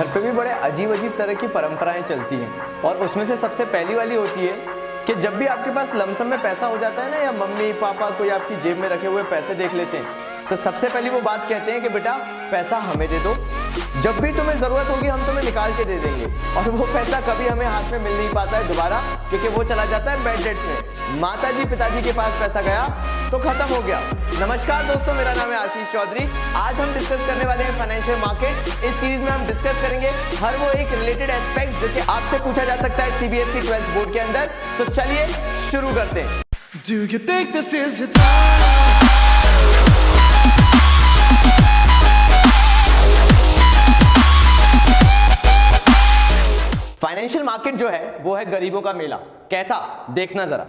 घर पे भी बड़े अजीब अजीब तरह की परंपराएं चलती हैं और उसमें से सबसे पहली वाली होती है कि जब भी आपके पास लमसम में पैसा हो जाता है ना, या मम्मी पापा कोई आपकी जेब में रखे हुए पैसे देख लेते हैं, तो सबसे पहली वो बात कहते हैं कि बेटा पैसा हमें दे दो, जब भी तुम्हें जरूरत होगी हम तुम्हें निकाल के दे देंगे। और वो पैसा कभी हमें हाथ में मिल नहीं पाता है दोबारा, क्योंकि वो चला जाता है बैड डेट्स में। माताजी पिताजी के पास पैसा गया तो खत्म हो गया। नमस्कार दोस्तों, मेरा नाम है आशीष चौधरी। आज हम डिस्कस करने वाले हैं फाइनेंशियल मार्केट। इस सीरीज में हम डिस्कस करेंगे हर वो एक रिलेटेड एस्पेक्ट जो कि आपसे पूछा जा सकता है सीबीएसई 12th बोर्ड के अंदर। तो चलिए शुरू करते हैं। Do you think this is your time? Financial market जो है वो है गरीबों का मेला। कैसा, देखना जरा।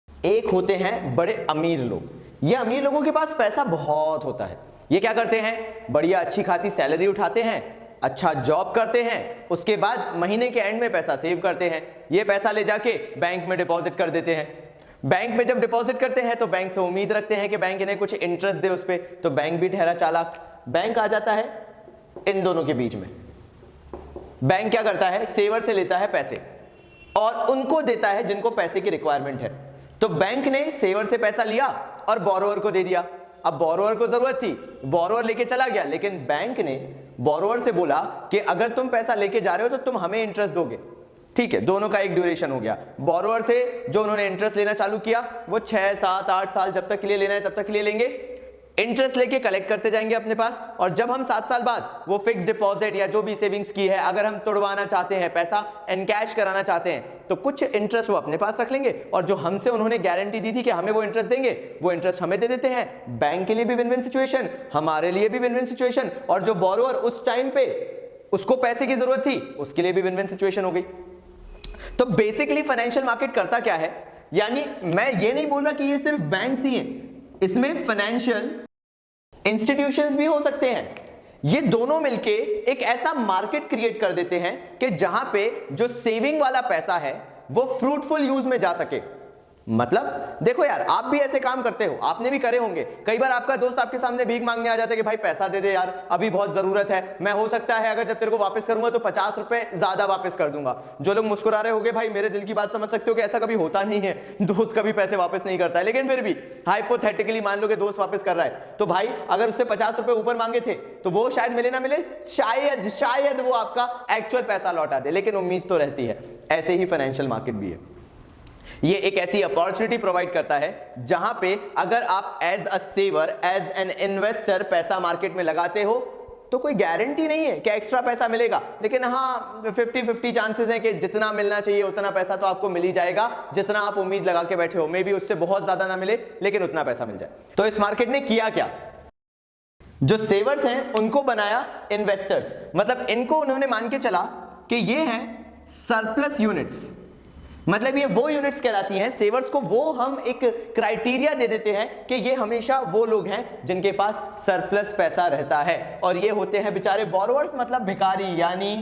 एक होते हैं बड़े अमीर लोग। ये अमीर लोगों के पास पैसा बहुत होता है। ये क्या करते हैं, बढ़िया अच्छी खासी सैलरी उठाते हैं, अच्छा जॉब करते हैं, उसके बाद महीने के एंड में पैसा सेव करते हैं। ये पैसा ले जाके बैंक में डिपॉजिट कर देते हैं। बैंक में जब डिपॉजिट करते हैं तो बैंक से उम्मीद रखते हैं कि बैंक इन्हें कुछ इंटरेस्ट दे उस पे, तो बैंक भी ठहरा चालाक। बैंक आ जाता है इन दोनों के बीच में। बैंक क्या करता है, सेवर से लेता है पैसे और उनको देता है जिनको पैसे की रिक्वायरमेंट है। तो बैंक ने सेवर से पैसा लिया और बोरोवर को दे दिया। अब बोरोवर को जरूरत थी, बोरोवर लेके चला गया, लेकिन बैंक ने बोरोवर से बोला कि अगर तुम पैसा लेके जा रहे हो तो तुम हमें इंटरेस्ट दोगे। ठीक है, दोनों का एक ड्यूरेशन हो गया। बोरोवर से जो उन्होंने इंटरेस्ट लेना चालू किया वो 6, 7, 8 साल जब तक के लिए लेना है तब तक के लिए लेंगे। इंटरेस्ट लेके कलेक्ट करते जाएंगे अपने पास, और जब हम 7 साल बाद वो फिक्स डिपॉजिट या जो भी सेविंग्स की है अगर हम तुड़वाना चाहते हैं, पैसा एनकैश कराना चाहते हैं, तो कुछ इंटरेस्ट वो अपने पास रख लेंगे और जो हमसे उन्होंने गारंटी दी थी कि हमें वो इंटरेस्ट देंगे, वो इंटरेस्ट हमें दे देते हैं। बैंक के लिए भी विन विन सिचुएशन, हमारे लिए भी विन विन सिचुएशन, और जो बोरोवर उस टाइम पे उसको पैसे की जरूरत थी उसके लिए भी विन विन सिचुएशन हो गई। तो बेसिकली फाइनेंशियल मार्केट करता क्या है, यानी मैं ये नहीं बोल रहा कि ये सिर्फ बैंक्स ही हैं, इसमें फाइनेंशियल इंस्टीट्यूशंस भी हो सकते हैं। ये दोनों मिलके एक ऐसा मार्केट क्रिएट कर देते हैं कि जहां पे जो सेविंग वाला पैसा है वो फ्रूटफुल यूज में जा सके। मतलब देखो यार, आप भी ऐसे काम करते हो, आपने भी करे होंगे। कई बार आपका दोस्त आपके सामने भीख मांगने आ जाता है कि भाई पैसा दे दे यार, अभी बहुत जरूरत है, मैं हो सकता है अगर जब तेरे को वापस करूंगा तो 50 रुपए ज्यादा वापस कर दूंगा। जो लोग मुस्कुरा रहे होंगे, भाई मेरे दिल की बात समझ सकते हो कि ऐसा कभी होता नहीं है, दोस्त कभी पैसे वापस नहीं करता है, लेकिन फिर भी हाइपोथेटिकली मान लो कि दोस्त वापस कर रहा है, तो भाई अगर उससे 50 रुपए ऊपर मांगे थे तो वो शायद मिले ना मिले, शायद वो आपका एक्चुअल पैसा लौटा दे, लेकिन उम्मीद तो रहती है। ऐसे ही फाइनेंशियल मार्केट भी है। ये एक ऐसी अपॉर्चुनिटी प्रोवाइड करता है जहां पे अगर आप as a saver, as an investor पैसा मार्केट में लगाते हो तो कोई गारंटी नहीं है कि एक्स्ट्रा पैसा मिलेगा, लेकिन हाँ 50-50 चांसेस हैं कि जितना मिलना चाहिए उतना पैसा तो आपको मिल ही जाएगा जितना आप उम्मीद लगा के बैठे हो। मे बी उससे बहुत ज्यादा ना मिले लेकिन उतना पैसा मिल जाए। तो इस मार्केट ने किया क्या, जो सेवर्स हैं उनको बनाया इन्वेस्टर्स। मतलब इनको उन्होंने मान के चला कि ये हैं सरप्लस यूनिट्स। मतलब ये वो यूनिट्स कहलाती हैं, सेवर्स को वो हम एक क्राइटेरिया दे देते हैं कि ये हमेशा वो लोग हैं जिनके पास सरप्लस पैसा रहता है, और ये होते हैं बेचारे बोरोवर्स, मतलब भिखारी यानी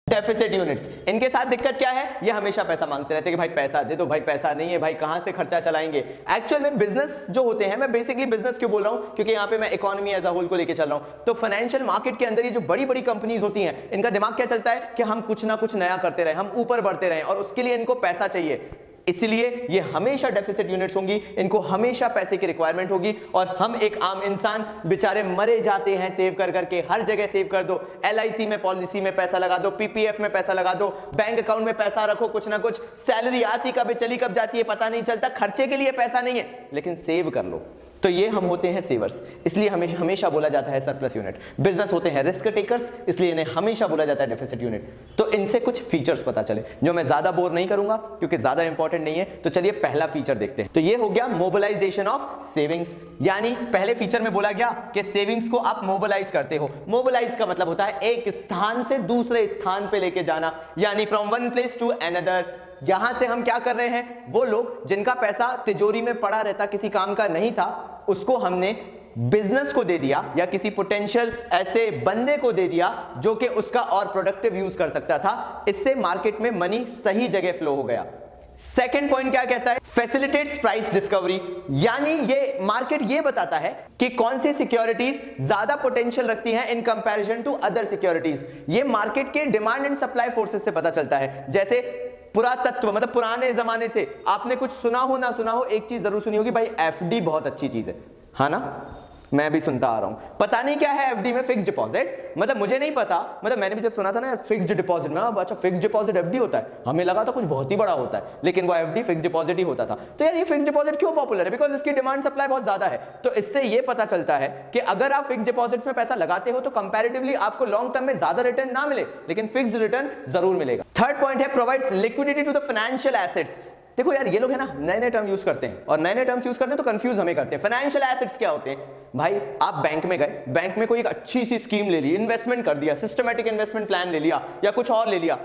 डेफिसिट यूनिट्स। इनके साथ दिक्कत क्या है, ये हमेशा पैसा मांगते रहते हैं कि भाई पैसा दे दो, भाई पैसा नहीं है, भाई कहां से खर्चा चलाएंगे। एक्चुअल में बिजनेस जो होते हैं, मैं बेसिकली बिजनेस क्यों बोल रहा हूं, क्योंकि यहां पे मैं इकोनॉमी एज अ होल को लेके चल रहा हूं। तो फाइनेंशियल मार्केट के अंदर ये जो बड़ी बड़ी कंपनीज होती हैं, इनका दिमाग क्या चलता है कि हम कुछ ना कुछ नया करते रहे, हम ऊपर बढ़ते रहे, और उसके लिए इनको पैसा चाहिए। इसलिए ये हमेशा डेफिसिट यूनिट्स होंगी, इनको हमेशा पैसे की रिक्वायरमेंट होगी, और हम एक आम इंसान बेचारे मरे जाते हैं सेव कर करके। हर जगह सेव कर दो, LIC में पॉलिसी में पैसा लगा दो, PPF में पैसा लगा दो, बैंक अकाउंट में पैसा रखो, कुछ ना कुछ सैलरी आती कब चली कब जाती है पता नहीं चलता, खर्चे के लिए पैसा नहीं है, लेकिन सेव कर लो। तो ये हम होते हैं सेवर्स, इसलिए हमेशा बोला जाता है सरप्लस यूनिट। बिजनेस होते हैं रिस्क टेकर्स, इसलिए इन्हें हमेशा बोला जाता है डेफिसिट यूनिट। तो इनसे कुछ फीचर्स पता चले जो मैं ज्यादा बोर नहीं करूंगा क्योंकि ज्यादा इंपॉर्टेंट नहीं है। तो चलिए पहला फीचर देखते हैं। तो ये हो गया मोबिलाइजेशन ऑफ सेविंग्स, यानी पहले फीचर में बोला गया कि सेविंग्स को आप मोबिलाइज करते हो। मोबिलाइज का मतलब होता है एक स्थान से दूसरे स्थान पे लेके जाना, यानी from one place to another. यहां से हम क्या कर रहे हैं, वो लोग जिनका पैसा तिजोरी में पड़ा रहता, किसी काम का नहीं था, उसको हमने बिजनेस को दे दिया या किसी पोटेंशियल ऐसे बंदे को दे दिया जो कि उसका और प्रोडक्टिव यूज कर सकता था। इससे मार्केट में मनी सही जगह फ्लो हो गया। सेकेंड पॉइंट क्या कहता है? फैसिलिटेट्स प्राइस डिस्कवरी, यानी ये मार्केट ये बताता है कि कौन सी सिक्योरिटीज ज्यादा पोटेंशियल रखती हैं in comparison to other securities. ये मार्केट के डिमांड एंड सप्लाई फोर्सेस से पता चलता है। जैसे पुरातत्व, मतलब पुराने जमाने से आपने कुछ सुना हो ना सुना हो, एक चीज जरूर सुनी होगी भाई, एफडी बहुत अच्छी चीज है, हाँ ना? मैं भी सुनता आ रहा हूं। पता नहीं क्या है एफडी में, फिक्स्ड डिपॉजिट, मतलब मुझे नहीं पता, मतलब मैंने भी जब सुना था ना फिक्स्ड डिपॉजिट में, अच्छा फिक्स्ड डिपॉजिट एफडी होता है, हमें लगा था कुछ बहुत ही बड़ा होता है, लेकिन वो एफडी फिक्स्ड डिपॉजिट ही होता था। तो यार ये फिक्स्ड डिपॉजिट क्यों पॉपुलर है? बिकॉज इसकी डिमांड सप्लाई बहुत ज्यादा है। तो इससे ये पता चलता है कि अगर आप फिक्स्ड डिपॉजिट्स में पैसा लगाते हो तो कंपैरेटिवली आपको लॉन्ग टर्म में ज्यादा रिटर्न ना मिले, लेकिन फिक्स्ड रिटर्न जरूर मिलेगा। थर्ड पॉइंट है provides liquidity to the financial assets. देखो यार ये लोग है ना नए नए टर्म यूज करते हैं, और नए नए टर्म्स यूज करते हैं तो कंफ्यूज हमें करते हैं। फाइनेंशियल एसेट्स क्या होते हैं भाई? आप बैंक में गए, बैंक में कोई एक अच्छी सी स्कीम ले ली, इन्वेस्टमेंट कर दिया, सिस्टमैटिक इन्वेस्टमेंट प्लान ले लिया या कुछ और ले लिया।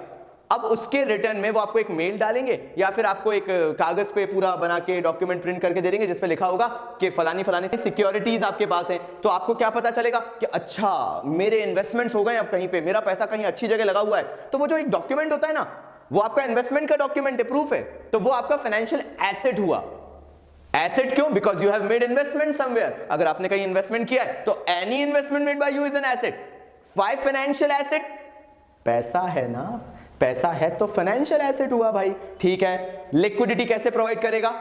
अब उसके रिटर्न में वो आपको एक मेल डालेंगे या फिर आपको एक कागज पे पूरा बना के डॉक्यूमेंट प्रिंट करके दे देंगे जिसपे लिखा होगा कि फलानी फलानी सी सिक्योरिटीज आपके पास है। तो आपको क्या पता चलेगा कि अच्छा मेरे इन्वेस्टमेंट्स हो गए, अब कहीं पे मेरा पैसा कहीं अच्छी जगह लगा हुआ है। तो वो जो एक डॉक्यूमेंट होता है ना, वो आपका इन्वेस्टमेंट का डॉक्यूमेंट है, प्रूफ है, तो वो आपका फाइनेंशियल एसेट हुआ। एसेट क्यों? Because you have made investment somewhere. अगर आपने कहीं इन्वेस्टमेंट किया है तो any investment made by you is an asset. Why financial asset? पैसा है ना, पैसा है तो फाइनेंशियल एसेट हुआ भाई। ठीक है, लिक्विडिटी कैसे प्रोवाइड करेगा?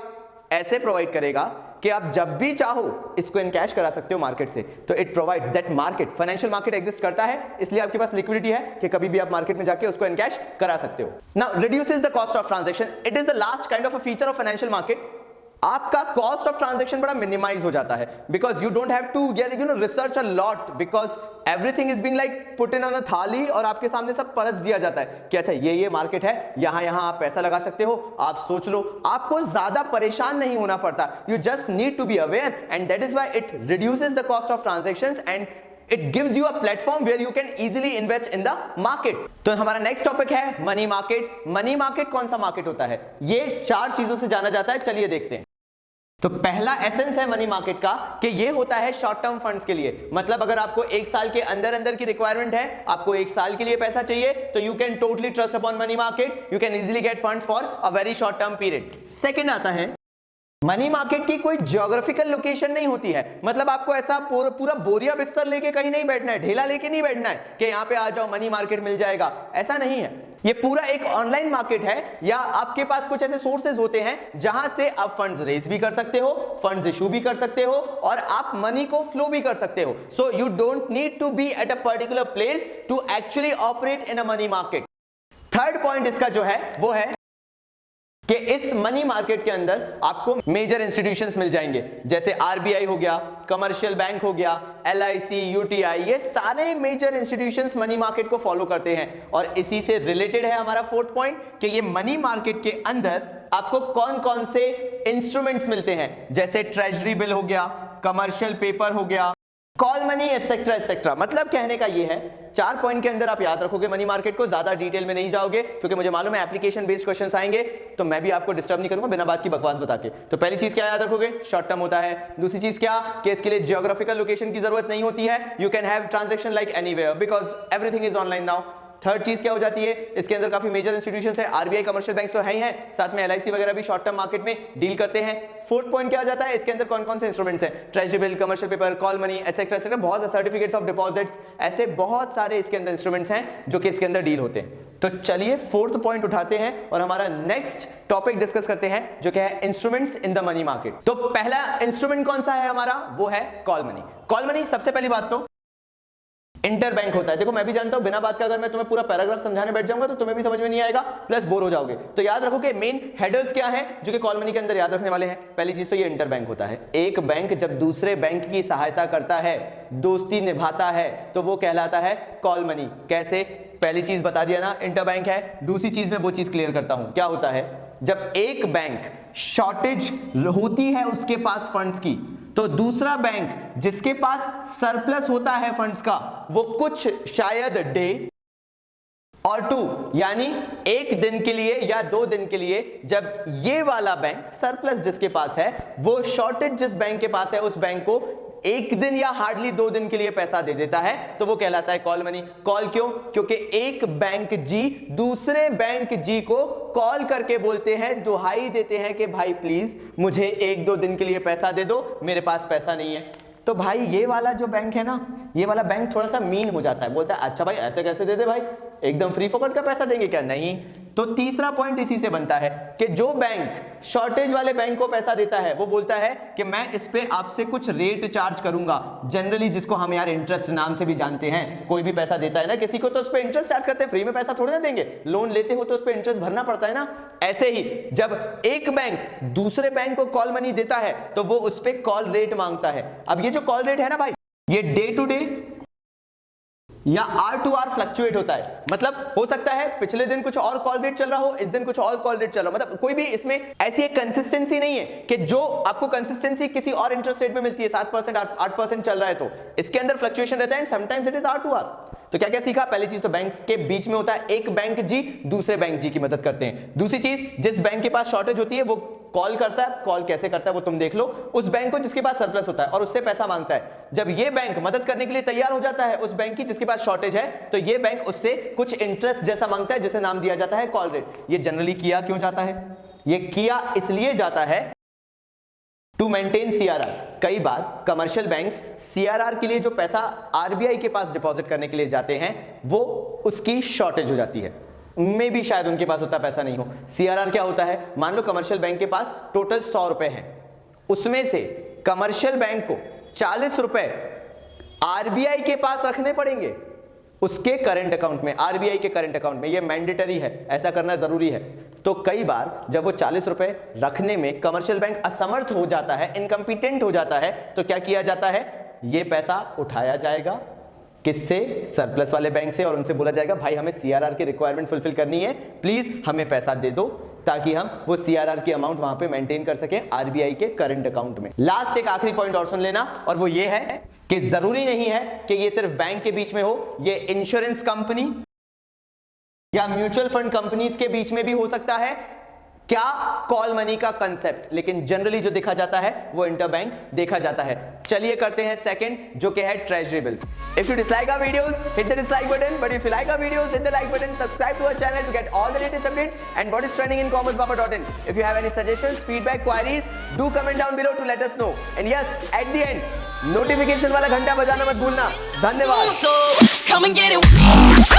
ऐसे प्रोवाइड करेगा कि आप जब भी चाहो इसको इनकैश करा सकते हो मार्केट से। तो it provides that market, financial market exist करता है, इसलिए आपके पास लिक्विडिटी है कि कभी भी आप मार्केट में जाके उसको इनकैश करा सकते हो। Now reduces the cost of transaction. It is the last kind of a feature of financial market. आपका कॉस्ट ऑफ ट्रांजैक्शन बड़ा मिनिमाइज हो जाता है, because you don't have to research a lot, because everything is being like put in on a thali, और आपके सामने सब परस दिया जाता है कि अच्छा ये मार्केट है, यहां आप पैसा लगा सकते हो, आप सोच लो। आपको ज्यादा परेशान नहीं होना पड़ता, you just need to be aware, and that is why it reduces the cost of transactions and it gives you a platform where you can easily invest in the market। तो हमारा नेक्स्ट टॉपिक है money market. Money market कौन सा market होता है? ये 4 चीजों से जाना जाता है, चलिए देखते हैं। तो पहला एसेंस है मनी मार्केट का कि ये होता है शॉर्ट टर्म फंड्स के लिए। मतलब अगर आपको 1 साल के अंदर की रिक्वायरमेंट है, आपको 1 साल के लिए पैसा चाहिए, तो you can totally trust upon money market, you can easily get funds for a very short term period. Second आता है मनी मार्केट की कोई ज्योग्राफिकल लोकेशन नहीं होती है। मतलब आपको ऐसा पूरा बोरिया बिस्तर लेके कहीं नहीं बैठना है, ढेला लेके नहीं बैठना है कि यहां पे आ जाओ मनी मार्केट मिल जाएगा, ऐसा नहीं है। ये पूरा एक ऑनलाइन मार्केट है, या आपके पास कुछ ऐसे सोर्सेज होते हैं जहां से आप फंड्स रेज भी कर सकते हो, फंड्स इशू भी कर सकते हो, और आप मनी को फ्लो भी कर सकते हो। So you don't need to be at a particular place to actually operate in a money market. Third point इसका जो है वो है कि इस मनी मार्केट के अंदर आपको मेजर इंस्टीट्यूशंस मिल जाएंगे, जैसे आरबीआई हो गया, कमर्शियल बैंक हो गया, एलआईसी, यूटीआई, ये सारे मेजर इंस्टीट्यूशंस मनी मार्केट को फॉलो करते हैं। और इसी से रिलेटेड है हमारा फोर्थ पॉइंट कि ये मनी मार्केट के अंदर आपको कौन कौन से इंस्ट्रूमेंट्स मिलते हैं, जैसे ट्रेजरी बिल हो गया, कमर्शियल पेपर हो गया, कॉल मनी, एटसेट्रा एटसेट्रा। मतलब कहने का ये है 4 पॉइंट के अंदर आप याद रखोगे मनी मार्केट को, ज्यादा डिटेल में नहीं जाओगे, क्योंकि मुझे मालूम है एप्लीकेशन बेस्ड क्वेश्चंस आएंगे, तो मैं भी आपको डिस्टर्ब नहीं करूंगा बिना बात की बकवास बता के। तो पहली चीज क्या याद रखोगे? शॉर्ट टर्म होता है। दूसरी चीज क्या कि इसके लिए जियोग्राफिकल लोकेशन की जरूरत नहीं होती है, you can have transaction like anywhere because everything is online now. Third चीज क्या हो जाती है? इसके अंदर काफी मेजर इंस्टीट्यूशंस है, आरबीआई, कमर्शियल बैंक्स तो है ही हैं, साथ में एलआईसी वगैरह भी शॉर्ट टर्म मार्केट में डील करते हैं। फोर्थ पॉइंट क्या आ जाता है? इसके अंदर कौन कौन से इंस्ट्रूमेंट्स हैं? Treasury bill, commercial paper, call money, etcetera etcetera, बहुत सारे सर्टिफिकेट्स ऑफ डिपॉजिट्स, ऐसे बहुत सारे इसके अंदर इंस्ट्रूमेंट्स हैं जो कि इसके अंदर डील होते हैं। तो चलिए फोर्थ पॉइंट उठाते हैं और हमारा नेक्स्ट टॉपिक डिस्कस करते हैं, जो क्या है instruments in the money market. तो पहला इंस्ट्रूमेंट कौन सा है हमारा? वो है कॉल मनी। कॉल मनी सबसे पहली बात तो इंटर बैंक होता है। देखो मैं भी जानता हूं बिना बात का अगर मैं तुम्हें पूरा पैराग्राफ समझाने बैठ जाऊंगा तो तुम्हें भी समझ में नहीं आएगा, प्लस बोर हो जाओगे। तो याद रखो कि मेन हेडर्स क्या है जो कि कॉल मनी के अंदर याद रखने वाले हैं। पहली चीज तो ये इंटर बैंक होता है। एक बैंक जब दूसरे बैंक की सहायता करता है, दोस्ती निभाता है, तो वो कहलाता है कॉल मनी। कैसे? पहली चीज बता दिया ना, इंटर बैंक है। दूसरी चीज में वो चीज क्लियर करता हूं, क्या होता है जब एक बैंक शॉर्टेज होती है उसके पास फंड्स की, तो दूसरा बैंक जिसके पास सरप्लस होता है फंड्स का, वो कुछ शायद डे और 2 यानी 1 दिन के लिए या 2 दिन के लिए, जब ये वाला बैंक सरप्लस जिसके पास है, वो शॉर्टेज जिस बैंक के पास है उस बैंक को एक दिन या हार्डली 2 दिन के लिए पैसा दे देता है तो वो कहलाता है कॉल मनी। कॉल क्यों? क्योंकि एक बैंक जी दूसरे बैंक जी को कॉल करके बोलते हैं, दुहाई देते हैं कि भाई प्लीज मुझे 1-2 दिन के लिए पैसा दे दो, मेरे पास पैसा नहीं है। तो भाई ये वाला जो बैंक है ना, ये वाला बैंक थोड़ा सा मीन हो जाता है, बोलता है अच्छा भाई ऐसे कैसे दे दे भाई, एकदम फ्री फोकट का पैसा देंगे क्या? नहीं। तो तीसरा पॉइंट इसी से बनता है कि जो बैंक शॉर्टेज वाले बैंक को पैसा देता है वो बोलता है कि मैं इस पे आपसे कुछ रेट चार्ज करूंगा, जनरली जिसको हम यार इंटरेस्ट नाम से भी जानते हैं। कोई भी पैसा देता है ना किसी को तो उस पे इंटरेस्ट चार्ज करते हैं, फ्री में पैसा थोड़ी ना देंगे, लोन लेते हो तो उस पे इंटरेस्ट भरना पड़ता है ना। ऐसे ही जब एक बैंक दूसरे बैंक को कॉल मनी देता है तो वो उस पे कॉल रेट मांगता है। अब ये जो कॉल रेट है ना भाई, ये डे टू डे या आर टू आर फ्लक्चुएट होता है। मतलब हो सकता है पिछले दिन कुछ और कॉल रेट चल रहा हो, इस दिन कुछ और कॉल रेट चल रहा हो, मतलब कोई भी इसमें ऐसी एक कंसिस्टेंसी नहीं है कि जो आपको कंसिस्टेंसी किसी और इंटरेस्ट रेट में मिलती है 7% 8% चल रहा है तो इसके अंदर फ्लक्चुएशन रहता है, and sometimes it is R to R. तो क्या क्या सीखा? पहली चीज तो बैंक के बीच में होता है, एक बैंक जी दूसरे बैंक जी की मदद करते हैं। दूसरी चीज, जिस बैंक के पास शॉर्टेज होती है वो कॉल करता है, कॉल कैसे करता है वो तुम देख लो, उस बैंक को जिसके पास सरप्लस होता है और उससे पैसा मांगता है। जब ये बैंक मदद करने के लिए तैयार हो जाता है उस बैंक की जिसके पास शॉर्टेज है, तो ये बैंक उससे कुछ इंटरेस्ट जैसा मांगता है जिसे नाम दिया जाता है कॉल रेट। ये जनरली किया क्यों जाता है? ये किया इसलिए जाता है टू मेंटेन सीआरआर। कई बार कमर्शियल बैंक्स सीआरआर के लिए जो पैसा आरबीआई के पास डिपॉजिट करने के लिए जाते हैं वो उसकी शॉर्टेज हो जाती है, में भी शायद उनके पास उतना पैसा नहीं हो। सीआरआर क्या होता है? मान लो कमर्शियल बैंक के पास टोटल 100 रुपए हैं, उसमें से कमर्शियल बैंक को 40 रुपए आरबीआई के पास रखने पड़ेंगे उसके करंट अकाउंट में, आरबीआई के करंट अकाउंट में। ये मैंडेटरी है, ऐसा करना जरूरी है। तो कई बार जब वो 40 रुपए रखने में कमर्शियल बैंक असमर्थ हो जाता है, इनकम्पिटेंट हो जाता है, तो क्या किया जाता है? ये पैसा उठाया जाएगा किससे? सरप्लस वाले बैंक से, और उनसे बोला जाएगा भाई हमें सीआरआर की रिक्वायरमेंट फुलफिल करनी है, प्लीज हमें पैसा दे दो ताकि हम वो सीआरआर की अमाउंट वहां पे मेंटेन कर सकें आरबीआई के करंट अकाउंट में। लास्ट एक आखिरी पॉइंट और सुन लेना, और वो ये है कि जरूरी नहीं है कि ये सिर्फ बैंक के बीच में हो, ये इंश्योरेंस कंपनी या म्यूचुअल फंड कंपनीज के बीच में भी हो सकता है। क्या? कॉल मनी का कंसेप्ट, लेकिन जनरली जो देखा जाता है वो इंटरबैंक देखा जाता है। चलिए करते हैं सेकंड, जो कि है treasury bills. If you dislike our videos hit the dislike button, but if you like our videos hit the like button, subscribe to our channel to get all the latest updates and what is trending in commercepapa.in. If you have any suggestions, feedback, queries, do comment down below to let us know. And yes, at the end, notification वाला घंटा बजाना मत भूलना। धन्यवाद। So come and get it.